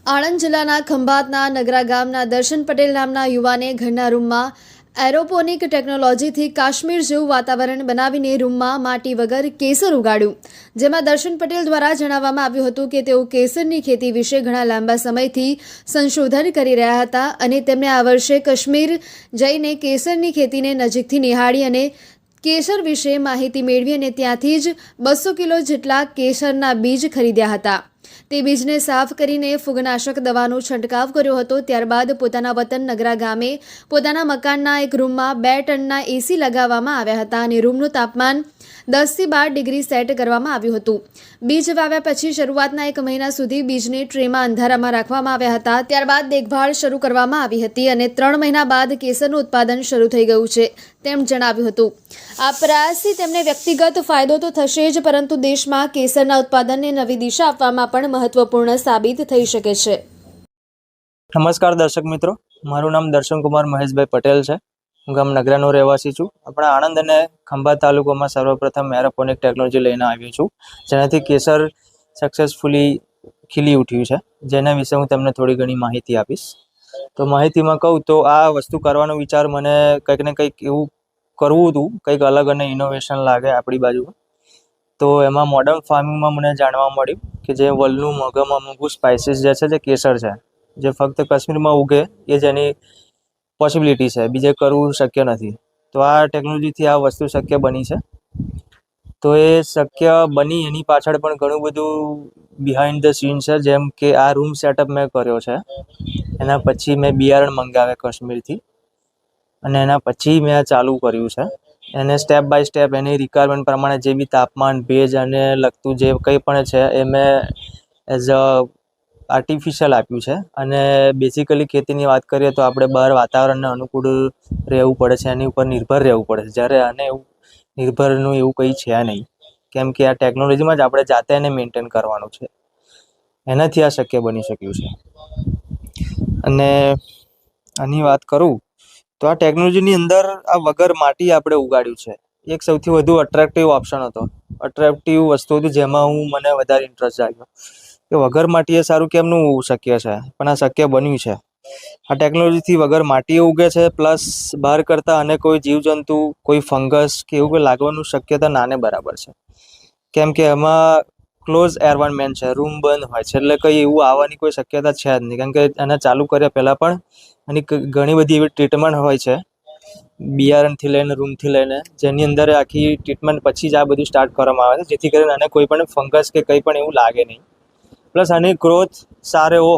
આણંદ જિલ્લાના ખંભાતના નગરા ગામના દર્શન પટેલ નામના યુવાને ઘરના રૂમમાં એરોપોનિક ટેકનોલોજીથી કાશ્મીર જેવું વાતાવરણ બનાવીને રૂમમાં માટી વગર કેસર ઉગાડ્યું, જેમાં દર્શન પટેલ દ્વારા જણાવવામાં આવ્યું હતું કે તેઓ કેસરની ખેતી વિશે ઘણા લાંબા સમયથી સંશોધન કરી રહ્યા હતા અને તેમણે આ વર્ષે કાશ્મીર જઈને કેસરની ખેતીને નજીકથી નિહાળી અને કેસર વિશે માહિતી મેળવી અને ત્યાંથી જ 200 કિલો જેટલા કેસરના બીજ ખરીદ્યા હતા। તે બીજને સાફ કરીને ફૂગનાશક દવાનો છંટકાવ કર્યો હતો। ત્યારબાદ પોતાના વતન નગરા ગામે પોતાના મકાનના એક રૂમમાં 2 ટનના એસી લગાવવામાં આવ્યા હતા અને રૂમનું તાપમાન 10 થી 12 ડિગ્રી સેટ કરવામાં આવ્યું હતું। બીજ વાવ્યા પછી શરૂઆતના 1 મહિના સુધી બીજને ટ્રેમાં અંધારામાં રાખવામાં આવ્યા હતા। ત્યારબાદ દેખભાળ શરૂ કરવામાં આવી હતી અને 3 મહિના બાદ કેસરનું ઉત્પાદન શરૂ થઈ ગયું છે તેમ જણાવ્યું હતું। આ પ્રયાસથી તેમને વ્યક્તિગત ફાયદો તો થશે જ, પરંતુ દેશમાં કેસરના ઉત્પાદનને નવી દિશા આપવામાં પણ મહત્વપૂર્ણ સાબિત થઈ શકે છે। નમસ્કાર દર્શક મિત્રો, મારું નામ દર્શનકુમાર મહેશભાઈ પટેલ છે। હું ગામ નગરાનો રહેવાસી છું। આપણા આણંદ અને ખંભાત તાલુકામાં સર્વપ્રથમ એરોપોનિક ટેકનોલોજી લઈને આવ્યો છું, જેનાથી કેસર સક્સેસફુલી ખીલી ઉઠ્યું છે, જેના વિશે હું તમને થોડી ઘણી માહિતી આપીશ। તો માહિતીમાં કહું તો આ વસ્તુ કરવાનો વિચાર મને કંઈક ને કંઈક એવું કરવું હતું, કંઈક અલગ અને ઇનોવેશન લાગે આપણી બાજુ। તો એમાં મોડર્ન ફાર્મિંગમાં મને જાણવા મળ્યું કે જે વર્લ્ડનું મોંઘામાં મોંઘું સ્પાઇસીસ જે છે, જે કેસર છે, જે ફક્ત કાશ્મીરમાં ઉગે એ જ એની પોસિબિલિટી છે, બીજે કરવું શક્ય નથી। તો આ ટેકનોલોજીથી આ વસ્તુ શક્ય બની છે। તો એ શક્ય બની એની પાછળ પણ ઘણું બધું બિહાઇન્ડ ધ સીન છે, જેમ કે આ રૂમ સેટઅપ મેં કર્યો છે, એના પછી મેં બિયારણ મંગાવ્યા કાશ્મીરથી અને એના પછી મેં આ ચાલુ કર્યું છે। એને સ્ટેપ બાય સ્ટેપ એની રિક્વાયરમેન્ટ પ્રમાણે જે બી તાપમાન, ભેજ અને લગતું જે કંઈ પણ છે એ મેં એઝ અ આર્ટિફિશિયલ આપ્યું છે। અને બેઝિકલી ખેતીની વાત કરીએ તો આપણે બહાર વાતાવરણને અનુકૂળ રહેવું પડે છે, એની ઉપર નિર્ભર રહેવું પડે છે, જ્યારે આને એવું નિર્ભરનું એવું કંઈ છે નહીં, કેમ કે આ ટેકનોલોજીમાં જ આપણે જાતે એને મેન્ટેન કરવાનું છે, એનાથી આ શક્ય બની શક્યું છે। અને આની વાત કરું તો આ ટેકનોલોજીની અંદર આ વગર માટી આપણે ઉગાડ્યું છે, એક સૌથી વધુ અટ્રેક્ટિવ ઓપ્શન હતો, અટ્રેક્ટિવ વસ્તુ હતી જેમાં મને વધારે ઇન્ટરેસ્ટ જાગ્યો કે વગર માટીએ સારું કેમનું શક્ય છે, પણ આ શક્ય બન્યું છે। આ ટેકનોલોજીથી વગર માટીએ ઉગે છે, પ્લસ બહાર કરતાં અને કોઈ જીવજંતુ, કોઈ ફંગસ કે એવું કંઈ લાગવાનું શક્યતા નાને બરાબર છે, કેમ કે એમાં ક્લોઝ એન્વાયરમેન્ટ છે, રૂમ બંધ હોય છે, એટલે કંઈ એવું આવવાની કોઈ શક્યતા છે જ નહીં, કેમ કે એને ચાલુ કર્યા પહેલાં પણ એની ઘણી બધી એવી ટ્રીટમેન્ટ હોય છે, બિયારણથી લઈને રૂમથી લઈને, જેની અંદર આખી ટ્રીટમેન્ટ પછી જ આ બધું સ્ટાર્ટ કરવામાં આવે છે, જેથી કરીને આને કોઈ પણ ફંગસ કે કંઈ પણ એવું લાગે નહીં, પ્લસ આની ગ્રોથ સારો એવો